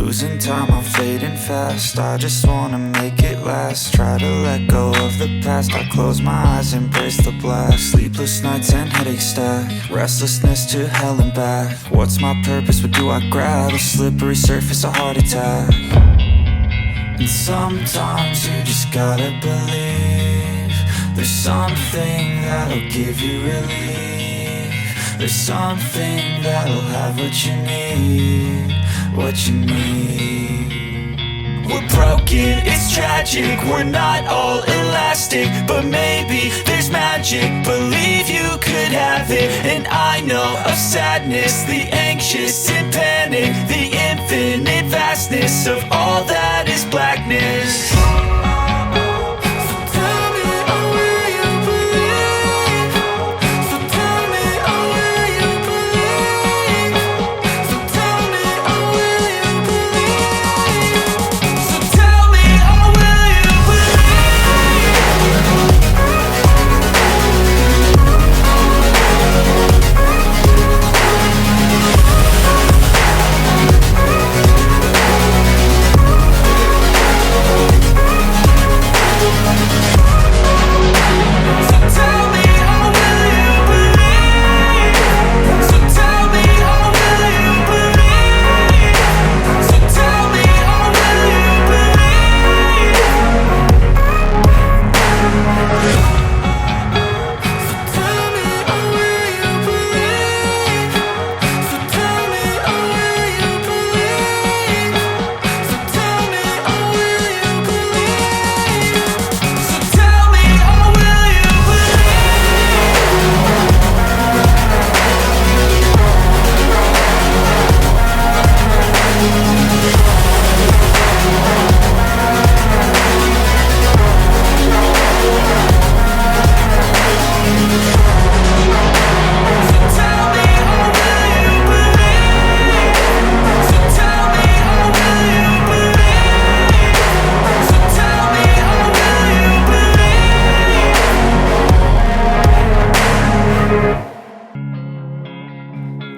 Losing time, I'm fading fast. I just wanna make it last. Try to let go of the past. I close my eyes, embrace the blast. Sleepless nights and headache stack. Restlessness to hell and back. What's my purpose? What do I grab? A slippery surface, a heart attack. And sometimes you just gotta believe there's something that'll give you relief. There's something that'll have what you need, what you need. We're broken, it's tragic, we're not all elastic, but maybe there's magic. Believe you could have it, and I know of sadness, the anxious and panic, the infinite vastness of all that is blackness.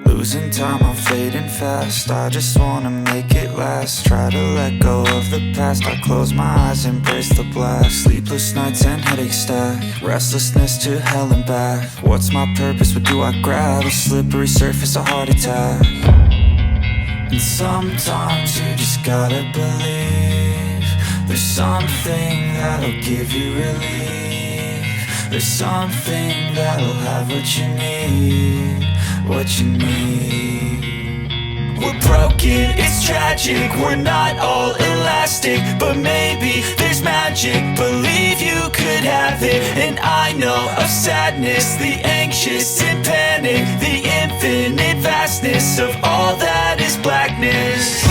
Losing time, I'm fading fast. I just wanna make it last. Try to let go of the past. I close my eyes, embrace the blast. Sleepless nights and headache stack. Restlessness to hell and back. What's my purpose? What do I grab? A slippery surface, a heart attack. And sometimes you just gotta believe there's something that'll give you relief. There's something that'll have what you need, what you need. We're broken, it's tragic, we're not all elastic, but maybe there's magic. Believe you could have it, and I know of sadness, the anxious and panic, the infinite vastness of all that is blackness.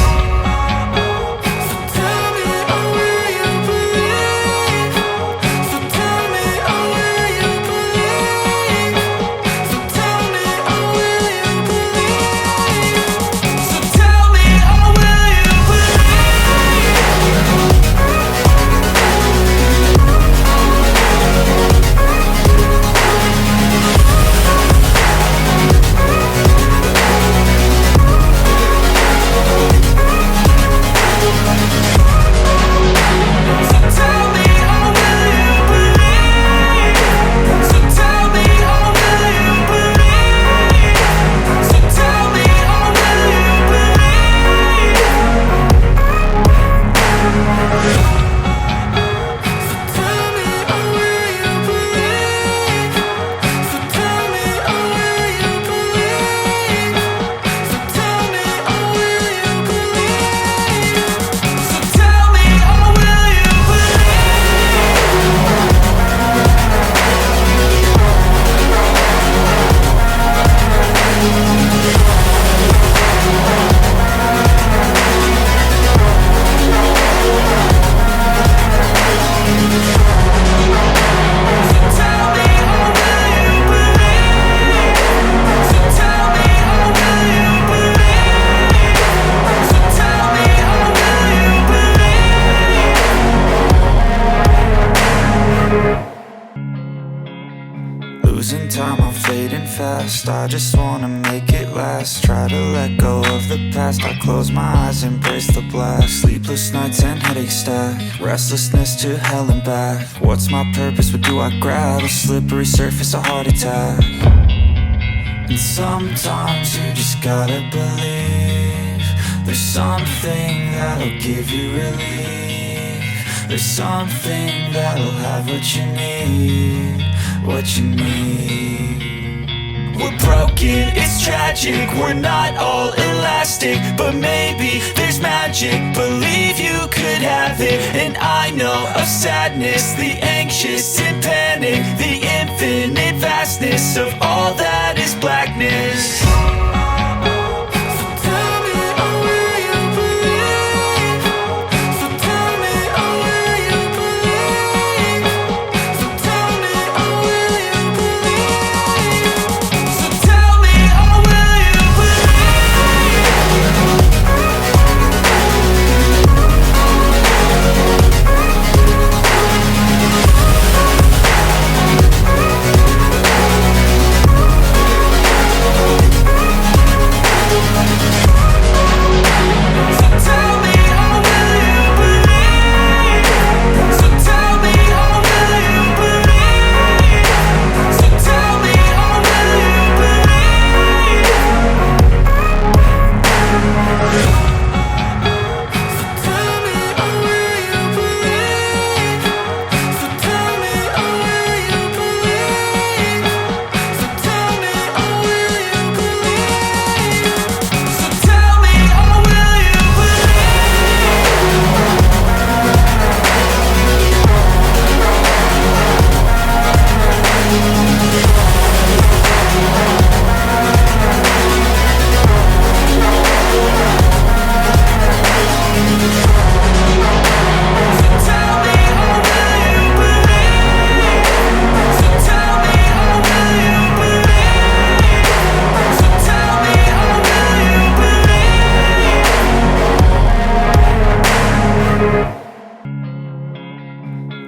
Losing time, I'm fading fast. I just wanna make it last. fast. Try to let go of the past. I close my eyes, embrace the blast. Sleepless nights and headache stack. Restlessness to hell and back. What's my purpose? What do I grab? A slippery surface, a heart attack. And sometimes you just gotta believe there's something that'll give you relief. There's something that'll have what you need, what you need. We're broken, it's tragic, we're not all elastic, but maybe there's magic. Believe you could have it, and I know of sadness, the anxious and panic, the infinite vastness of all that is blackness.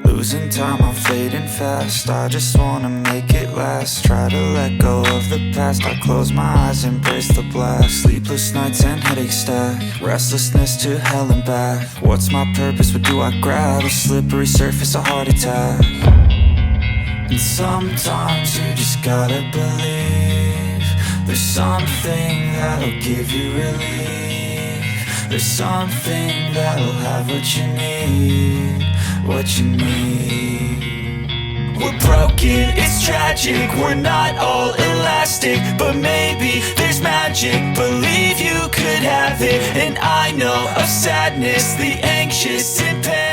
Losing time, I'm fading fast. I just wanna make it last. Try to let go of the past. I close my eyes, embrace the blast. Sleepless nights and headache stack. Restlessness to hell and back. What's my purpose? What do I grab? A slippery surface, a heart attack. And sometimes you just gotta believe there's something that'll give you relief. There's something that'll have what you need, what you need. We're broken, it's tragic, we're not all elastic, but maybe there's magic. Believe you could have it, and I know of sadness, the anxious and pain.